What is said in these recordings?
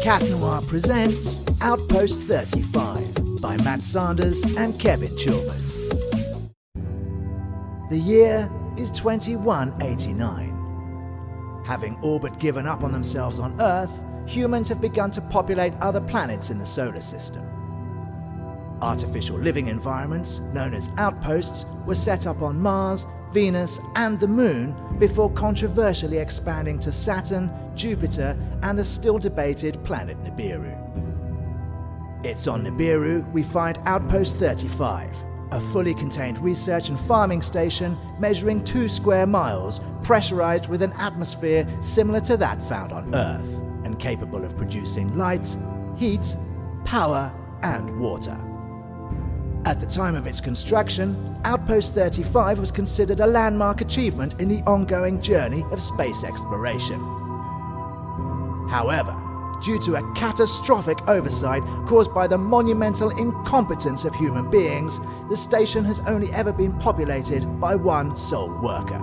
Cat Noir presents Outpost 35 by Matt Sanders and Kevin Chalmers. The year is 2189. Having all but given up on themselves on Earth, humans have begun to populate other planets in the solar system. Artificial living environments, known as outposts, were set up on Mars, Venus, and the Moon before controversially expanding to Saturn, Jupiter, and the still debated planet Nibiru. It's on Nibiru we find Outpost 35, a fully contained research and farming station measuring 2 square miles, pressurized with an atmosphere similar to that found on Earth, and capable of producing light, heat, power, and water. At the time of its construction, Outpost 35 was considered a landmark achievement in the ongoing journey of space exploration. However, due to a catastrophic oversight caused by the monumental incompetence of human beings, the station has only ever been populated by one sole worker.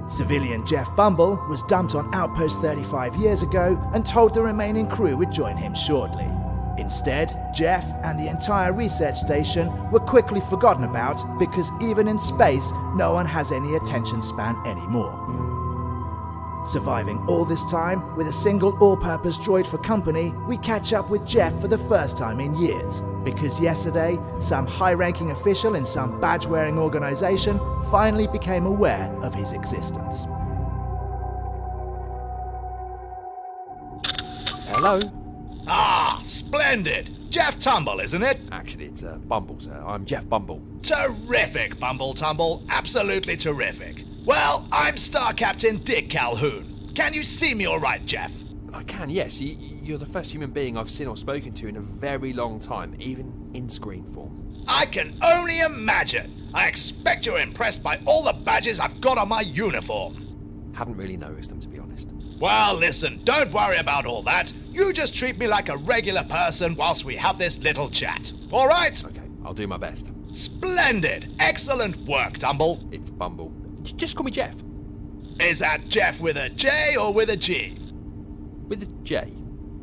Civilian Jeff Bumble was dumped on Outpost 35 years ago and told the remaining crew would join him shortly. Instead, Jeff and the entire research station were quickly forgotten about because even in space, no one has any attention span anymore. Surviving all this time with a single all-purpose droid for company, we catch up with Jeff for the first time in years, because yesterday, some high-ranking official in some badge-wearing organization finally became aware of his existence. Hello? Ah, splendid! Jeff Tumble, isn't it? Actually, it's Bumble, sir. I'm Jeff Bumble. Terrific, Bumble Tumble. Absolutely terrific. Well, I'm Star Captain Dick Calhoon. Can you see me all right, Jeff? I can, yes. You're the first human being I've seen or spoken to in a very long time, even in screen form. I can only imagine. I expect you're impressed by all the badges I've got on my uniform. Haven't really noticed them, to be honest. Well, listen, don't worry about all that. You just treat me like a regular person whilst we have this little chat. All right? Okay, I'll do my best. Splendid. Excellent work, Tumble. It's Bumble. Just call me Jeff. Is that Jeff with a J or with a G? With a J.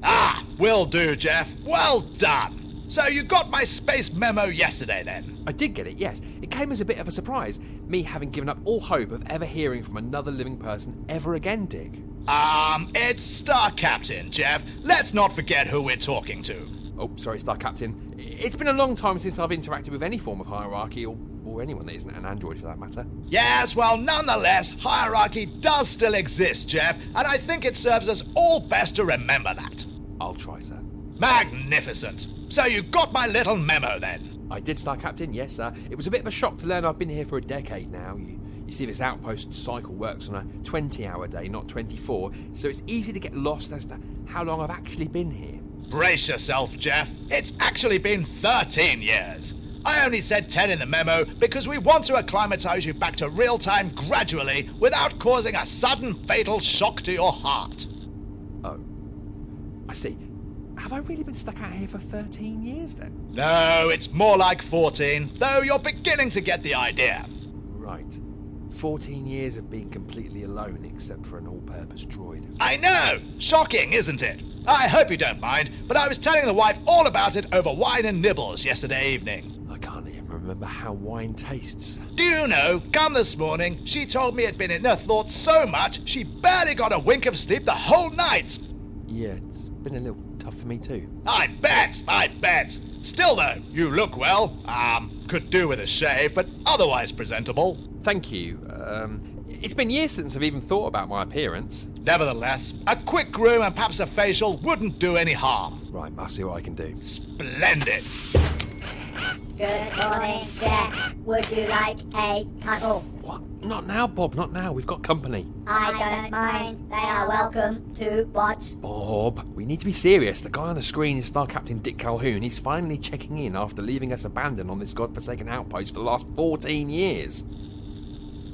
Ah, will do, Jeff. Well done. So you got my space memo yesterday, then? I did get it, yes. It came as a bit of a surprise, me having given up all hope of ever hearing from another living person ever again, Dick. It's Star Captain, Jeff. Let's not forget who we're talking to. Oh, sorry, Star Captain. It's been a long time since I've interacted with any form of hierarchy, or anyone that isn't an android for that matter. Yes, well, nonetheless, hierarchy does still exist, Jeff, and I think it serves us all best to remember that. I'll try, sir. Magnificent. So you got my little memo, then? I did, Star Captain, yes, sir. It was a bit of a shock to learn I've been here for a decade now. You see, this outpost cycle works on a 20-hour day, not 24, so it's easy to get lost as to how long I've actually been here. Brace yourself, Jeff. It's actually been 13 years. I only said 10 in the memo because we want to acclimatise you back to real time gradually without causing a sudden fatal shock to your heart. Oh, I see. Have I really been stuck out here for 13 years then? No, it's more like 14, though you're beginning to get the idea. Right. 14 years of being completely alone except for an all-purpose droid. I know! Shocking, isn't it? I hope you don't mind, but I was telling the wife all about it over wine and nibbles yesterday evening. I can't even remember how wine tastes. Do you know, come this morning, she told me it'd been in her thoughts so much she barely got a wink of sleep the whole night. Yeah, it's been a little tough for me too. I bet. Still though, you look well. Could do with a shave, but otherwise presentable. Thank you. It's been years since I've even thought about my appearance. Nevertheless, a quick groom and perhaps a facial wouldn't do any harm. Right, I'll see what I can do. Splendid. Good morning, Jeff. Would you like a cuddle? What? Not now, Bob, not now. We've got company. I don't mind. They are welcome to watch. Bob, we need to be serious. The guy on the screen is Star Captain Dick Calhoon. He's finally checking in after leaving us abandoned on this godforsaken outpost for the last 14 years.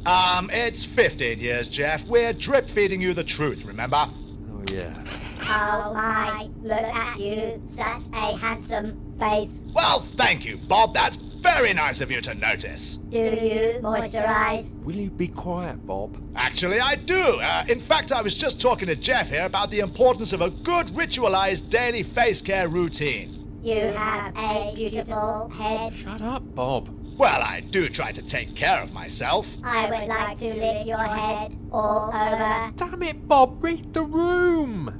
It's 15 years, Jeff. We're drip-feeding you the truth, remember? Oh, yeah. Oh my, look at you. Such a handsome face. Well, thank you, Bob. That's Very nice of you to notice. Do you moisturize? Will you be quiet, Bob? Actually, I do. In fact, I was just talking to Jeff here about the importance of a good ritualized daily face care routine. You have a beautiful head. Shut up, Bob. Well, I do try to take care of myself. I would like to lick your head all over. Damn it, Bob, read the room.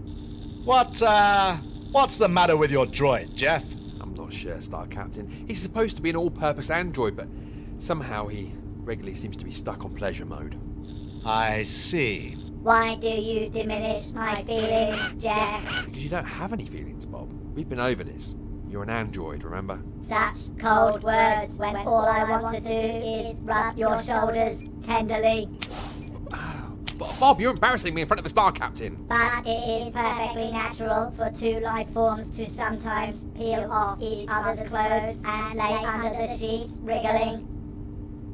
What's the matter with your droid, Jeff? I'm not sure, Star Captain. He's supposed to be an all-purpose android, but somehow he regularly seems to be stuck on pleasure mode. I see. Why do you diminish my feelings, Jeff? Because you don't have any feelings, Bob. We've been over this. You're an android, remember? Such cold words when all I want to do is rub your shoulders tenderly. Bob, you're embarrassing me in front of a Star Captain. But it is perfectly natural for two life forms to sometimes peel off each other's clothes and lay under the sheets, wriggling.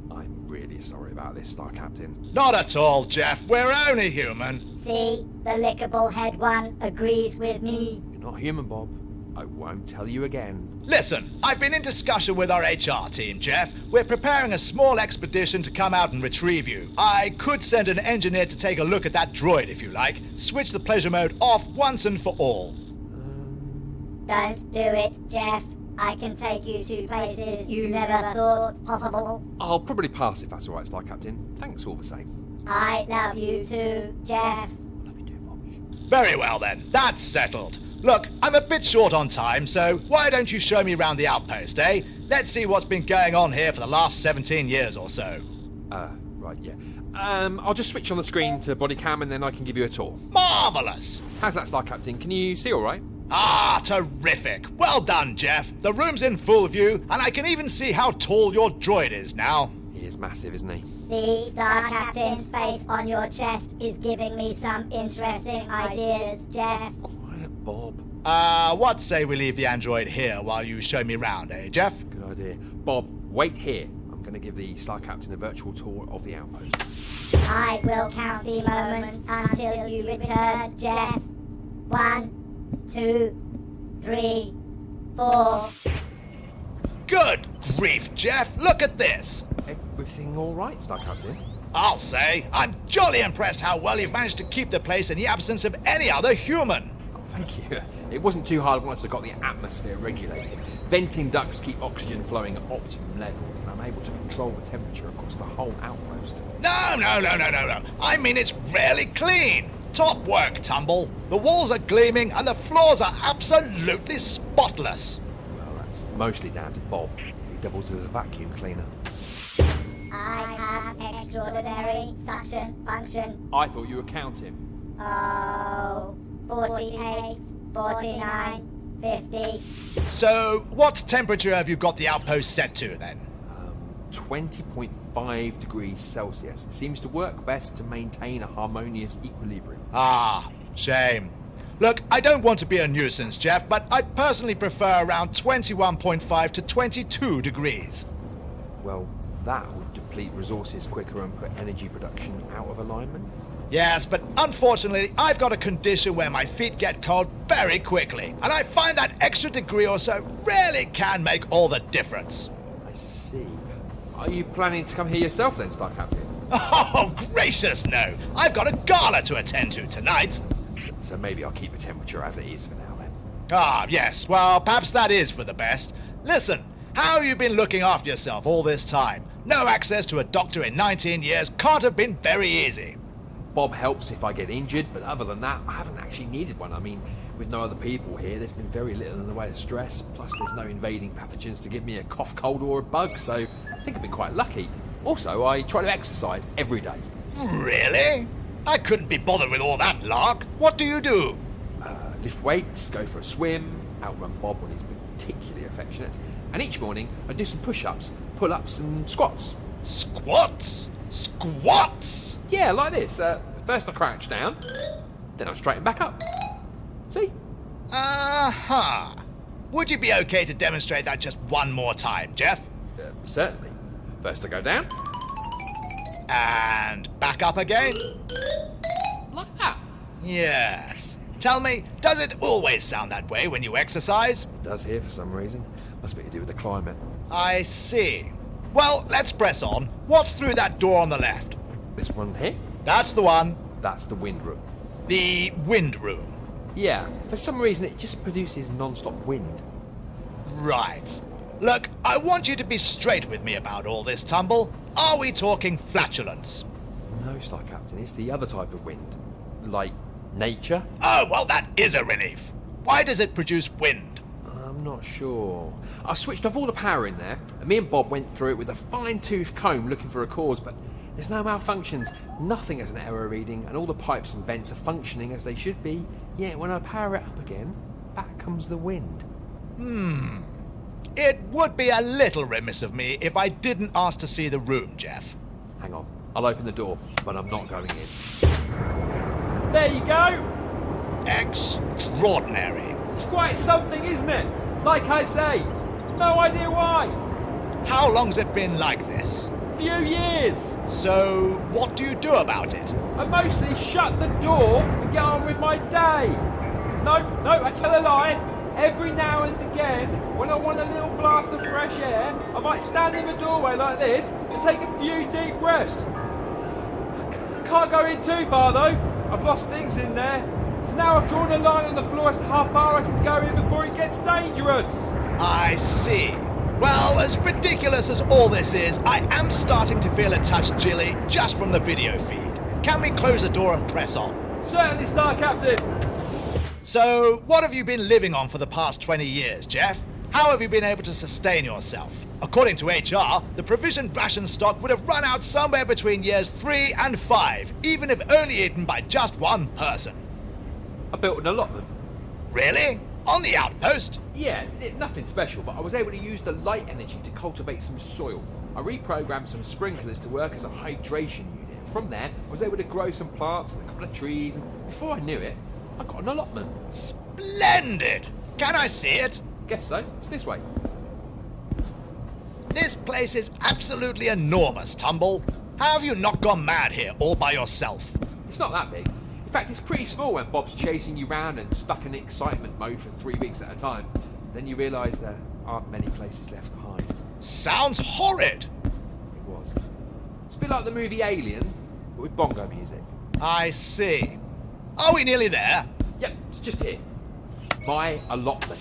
I'm really sorry about this, Star Captain. Not at all, Jeff. We're only human. See, the lickable head one agrees with me. You're not human, Bob. I won't tell you again. Listen, I've been in discussion with our HR team, Jeff. We're preparing a small expedition to come out and retrieve you. I could send an engineer to take a look at that droid if you like. Switch the pleasure mode off once and for all. Don't do it, Jeff. I can take you to places you never thought possible. I'll probably pass if that's all right, Star Captain. Thanks all the same. I love you too, Jeff. Love you too, Bob. Very well then, that's settled. Look, I'm a bit short on time, so why don't you show me around the outpost, eh? Let's see what's been going on here for the last 17 years or so. Right, yeah. I'll just switch on the screen to body cam and then I can give you a tour. Marvellous! How's that, Star Captain? Can you see all right? Ah, terrific. Well done, Jeff. The room's in full view, and I can even see how tall your droid is now. He is massive, isn't he? The Star Captain's face on your chest is giving me some interesting ideas, Jeff. Quiet, Bob. What say we leave the android here while you show me round, eh, Jeff? Good idea. Bob, wait here. I'm going to give the Star Captain a virtual tour of the outpost. I will count the moments until you return, Jeff. 1, 2, 3, 4. Good grief, Jeff. Look at this. Everything all right, Star Captain? I'll say, I'm jolly impressed how well you've managed to keep the place in the absence of any other human. Oh, thank you. It wasn't too hard once I got the atmosphere regulated. Venting ducts keep oxygen flowing at optimum levels, and I'm able to control the temperature across the whole outpost. No. I mean, it's really clean. Top work, Tumble. The walls are gleaming and the floors are absolutely spotless. Well, that's mostly down to Bob. He doubles as a vacuum cleaner. I have extraordinary suction function. I thought you were counting. Oh, 48, 49, 50. So, what temperature have you got the outpost set to, then? 20.5 degrees Celsius. It seems to work best to maintain a harmonious equilibrium. Ah, shame. Look, I don't want to be a nuisance, Jeff, but I personally prefer around 21.5 to 22 degrees. Well, that would deplete resources quicker and put energy production out of alignment. Yes, but unfortunately, I've got a condition where my feet get cold very quickly, and I find that extra degree or so really can make all the difference. I see. Are you planning to come here yourself then, Star Captain? Oh, gracious no. I've got a gala to attend to tonight. So maybe I'll keep the temperature as it is for now then. Ah, yes. Well, perhaps that is for the best. Listen, how have you been looking after yourself all this time? No access to a doctor in 19 years can't have been very easy. Bob helps if I get injured, but other than that, I haven't actually needed one. I mean, with no other people here, there's been very little in the way of stress, plus there's no invading pathogens to give me a cough, cold or a bug, so I think I've been quite lucky. Also, I try to exercise every day. Really? I couldn't be bothered with all that lark. What do you do? Lift weights, go for a swim, outrun Bob when he's particularly affectionate, and each morning I do some push-ups, pull-ups and squats. Squats? Squats? Yeah, like this. First I crouch down, then I straighten back up. See? Uh-huh. Would you be okay to demonstrate that just one more time, Jeff? Certainly. First I go down. And back up again? Like that. Yes. Tell me, does it always sound that way when you exercise? It does here for some reason. Must be to do with the climate. I see. Well, let's press on. What's through that door on the left? This one here? That's the one. That's the wind room. The wind room. Yeah, for some reason it just produces non-stop wind. Right. Look, I want you to be straight with me about all this, Tumble. Are we talking flatulence? No, Star Captain, it's the other type of wind. Like nature? Oh, well, that is a relief. Why does it produce wind? I'm not sure. I switched off all the power in there, and me and Bob went through it with a fine-tooth comb looking for a cause, but there's no malfunctions. Nothing has an error reading, and all the pipes and vents are functioning as they should be. Yet when I power it up again, back comes the wind. It would be a little remiss of me if I didn't ask to see the room, Jeff. Hang on, I'll open the door, but I'm not going in. There you go! Extraordinary. It's quite something, isn't it? Like I say, no idea why. How long's it been like this? Few years. So, what do you do about it? I mostly shut the door and get on with my day. No, I tell a lie. Every now and again, when I want a little blast of fresh air, I might stand in the doorway like this and take a few deep breaths. Can't go in too far though. I've lost things in there. So now I've drawn a line on the floor as to how far I can go in before it gets dangerous. I see. Well, as ridiculous as all this is, I am starting to feel a touch jilly just from the video feed. Can we close the door and press on? Certainly, Star Captain. So, what have you been living on for the past 20 years, Jeff? How have you been able to sustain yourself? According to HR, the provisioned ration stock would have run out somewhere between years 3 and 5, even if only eaten by just one person. I built an allotment. Really? On the outpost? Yeah, nothing special, but I was able to use the light energy to cultivate some soil. I reprogrammed some sprinklers to work as a hydration unit. From there, I was able to grow some plants and a couple of trees, and before I knew it, I got an allotment. Splendid! Can I see it? Guess so. It's this way. This place is absolutely enormous, Tumble. How have you not gone mad here all by yourself? It's not that big. In fact, it's pretty small when Bob's chasing you round and stuck in excitement mode for 3 weeks at a time. Then you realise there aren't many places left to hide. Sounds horrid. It was. It's a bit like the movie Alien, but with bongo music. I see. Are we nearly there? Yep, it's just here. My allotment.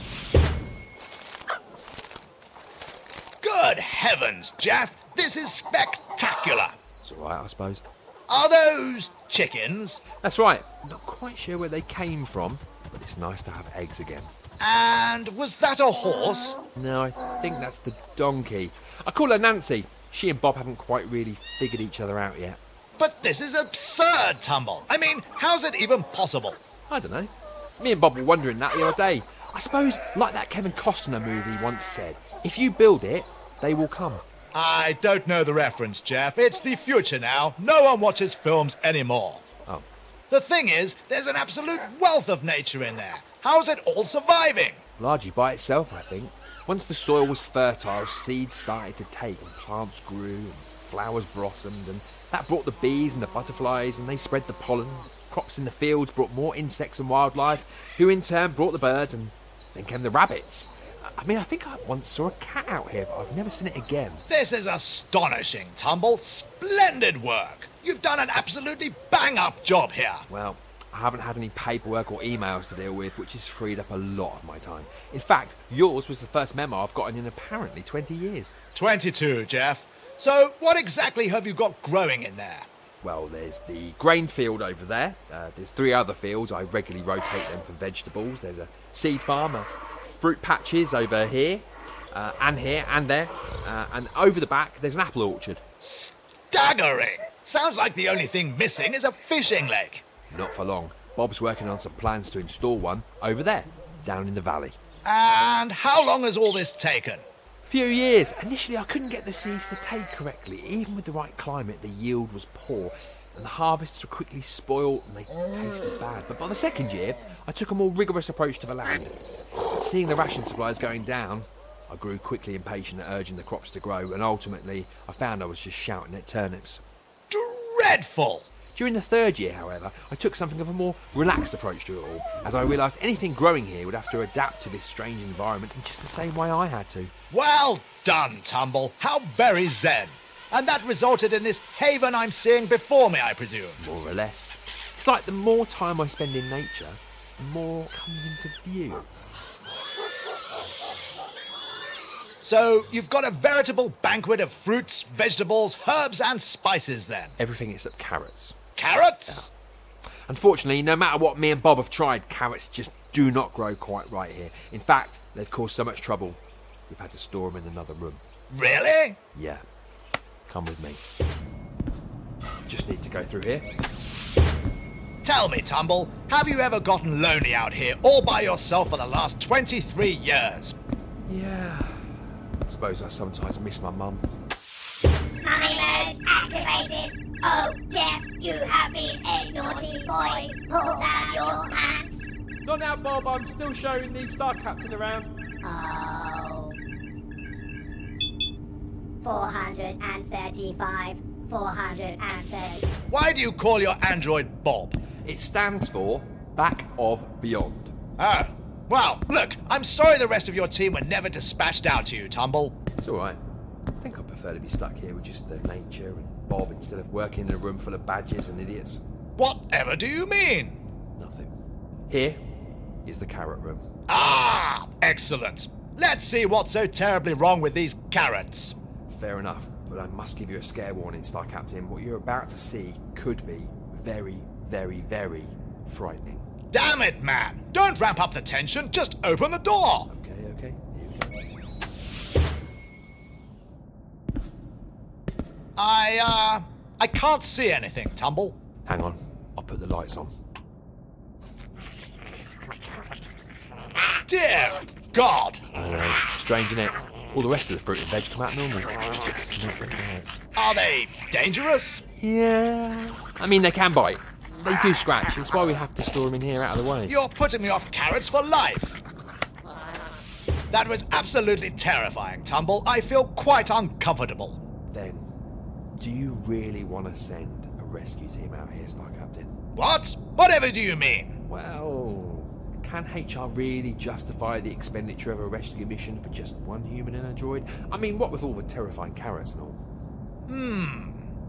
Good heavens, Jeff. This is spectacular. It's alright, I suppose. Are those chickens? That's right. Not quite sure where they came from, but it's nice to have eggs again. And was that a horse? No, I think that's the donkey. I call her Nancy. She and Bob haven't quite really figured each other out yet. But this is absurd, Tumble. I mean, how's it even possible? I don't know. Me and Bob were wondering that the other day. I suppose, like that Kevin Costner movie once said, if you build it, they will come. I don't know the reference, Jeff. It's the future now. No one watches films anymore. Oh. The thing is, there's an absolute wealth of nature in there. How's it all surviving? Largely by itself, I think. Once the soil was fertile, seeds started to take and plants grew and flowers blossomed, and that brought the bees and the butterflies, and they spread the pollen. Crops in the fields brought more insects and wildlife, who in turn brought the birds, and then came the rabbits. I mean, I think I once saw a cat out here, but I've never seen it again. This is astonishing, Tumble. Splendid work. You've done an absolutely bang-up job here. Well, I haven't had any paperwork or emails to deal with, which has freed up a lot of my time. In fact, yours was the first memo I've gotten in apparently 20 years. 22, Jeff. So, what exactly have you got growing in there? Well, there's the grain field over there. There's 3 other fields. I regularly rotate them for vegetables. There's a seed farm, fruit patches over here, and there. And over the back, there's an apple orchard. Staggering! Sounds like the only thing missing is a fishing lake. Not for long. Bob's working on some plans to install one over there, down in the valley. And how long has all this taken? Few years. Initially, I couldn't get the seeds to take correctly. Even with the right climate, the yield was poor, and the harvests were quickly spoiled and they tasted bad. But by the second year, I took a more rigorous approach to the land. But seeing the ration supplies going down, I grew quickly impatient at urging the crops to grow, and ultimately, I found I was just shouting at turnips. Dreadful! Do During the third year, however, I took something of a more relaxed approach to it all, as I realised anything growing here would have to adapt to this strange environment in just the same way I had to. Well done, Tumble. How very zen. And that resulted in this haven I'm seeing before me, I presume. More or less. It's like the more time I spend in nature, the more comes into view. So you've got a veritable banquet of fruits, vegetables, herbs and spices then. Everything except carrots. Carrots? Yeah. Unfortunately, no matter what me and Bob have tried, carrots just do not grow quite right here. In fact, they've caused so much trouble, we've had to store them in another room. Really? Yeah. Come with me. Just need to go through here. Tell me, Tumble, have you ever gotten lonely out here all by yourself for the last 23 years? Yeah. I suppose I sometimes miss my mum. Mummy mode activated. Oh, Jeff, you have been a naughty boy. Pull down your pants. Not now, Bob. I'm still showing the Star Captain around. Oh. 435. 430. Why do you call your android Bob? It stands for Back of Beyond. Oh. Well, look, I'm sorry the rest of your team were never dispatched out to you, Tumble. It's all right. I think I prefer to be stuck here with just the nature and Bob instead of working in a room full of badges and idiots. Whatever do you mean? Nothing. Here is the carrot room. Ah, excellent. Let's see what's so terribly wrong with these carrots. Fair enough, but I must give you a scare warning, Star Captain. What you're about to see could be very, very, very frightening. Damn it, man. Don't ramp up the tension. Just open the door. Okay. Here we go. I can't see anything, Tumble. Hang on. I'll put the lights on. Dear God. I know. Strange, isn't it? All the rest of the fruit and veg come out normal. Just not the carrots. Are they dangerous? Yeah. I mean, they can bite. They do scratch. It's why we have to store them in here out of the way. You're putting me off carrots for life. That was absolutely terrifying, Tumble. I feel quite uncomfortable. Then, do you really want to send a rescue team out here, Star Captain? What? Whatever do you mean? Well, can HR really justify the expenditure of a rescue mission for just one human and a droid? I mean, what with all the terrifying carrots and all?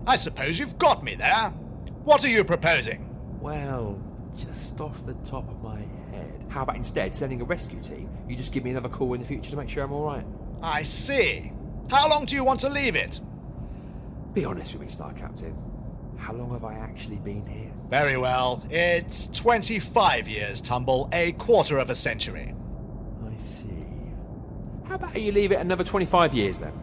I suppose you've got me there. What are you proposing? Well, just off the top of my head. How about instead sending a rescue team? You just give me another call in the future to make sure I'm alright. I see. How long do you want to leave it? Be honest with me, Star Captain. How long have I actually been here? Very well. It's 25 years, Tumble. A quarter of a century. I see. How about you leave it another 25 years then?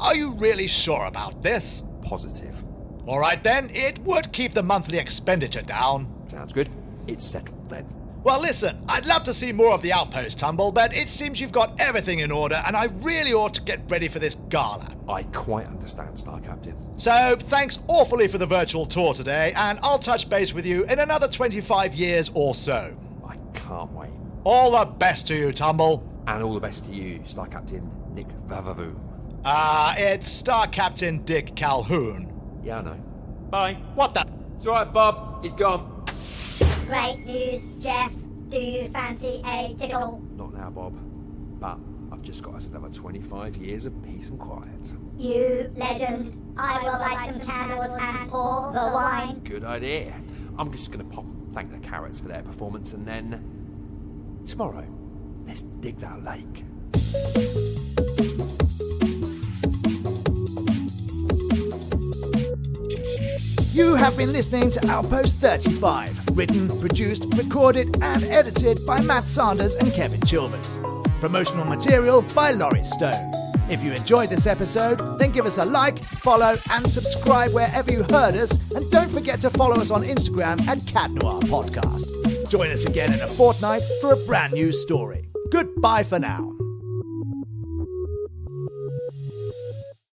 Are you really sure about this? Positive. All right then, it would keep the monthly expenditure down. Sounds good. It's settled then. Well, listen, I'd love to see more of the Outpost, Tumble, but it seems you've got everything in order, and I really ought to get ready for this gala. I quite understand, Star Captain. So, thanks awfully for the virtual tour today, and I'll touch base with you in another 25 years or so. I can't wait. All the best to you, Tumble. And all the best to you, Star Captain Nick Vavavu. It's Star Captain Dick Calhoon. Yeah, I know. Bye. What the? It's alright, Bob. He's gone. Great news, Jeff. Do you fancy a tickle? Not now, Bob. But I've just got us another 25 years of peace and quiet. You legend. I will light some candles and pour the wine. Good idea. I'm just going to pop and thank the carrots for their performance, and then tomorrow, let's dig that lake. You have been listening to Outpost 35, written, produced, recorded and edited by Matt Sanders and Kevin Chilvers. Promotional material by Laurie Stone. If you enjoyed this episode, then give us a like, follow and subscribe wherever you heard us, and don't forget to follow us on Instagram at Cat Noir Podcast. Join us again in a fortnight for a brand new story. Goodbye for now.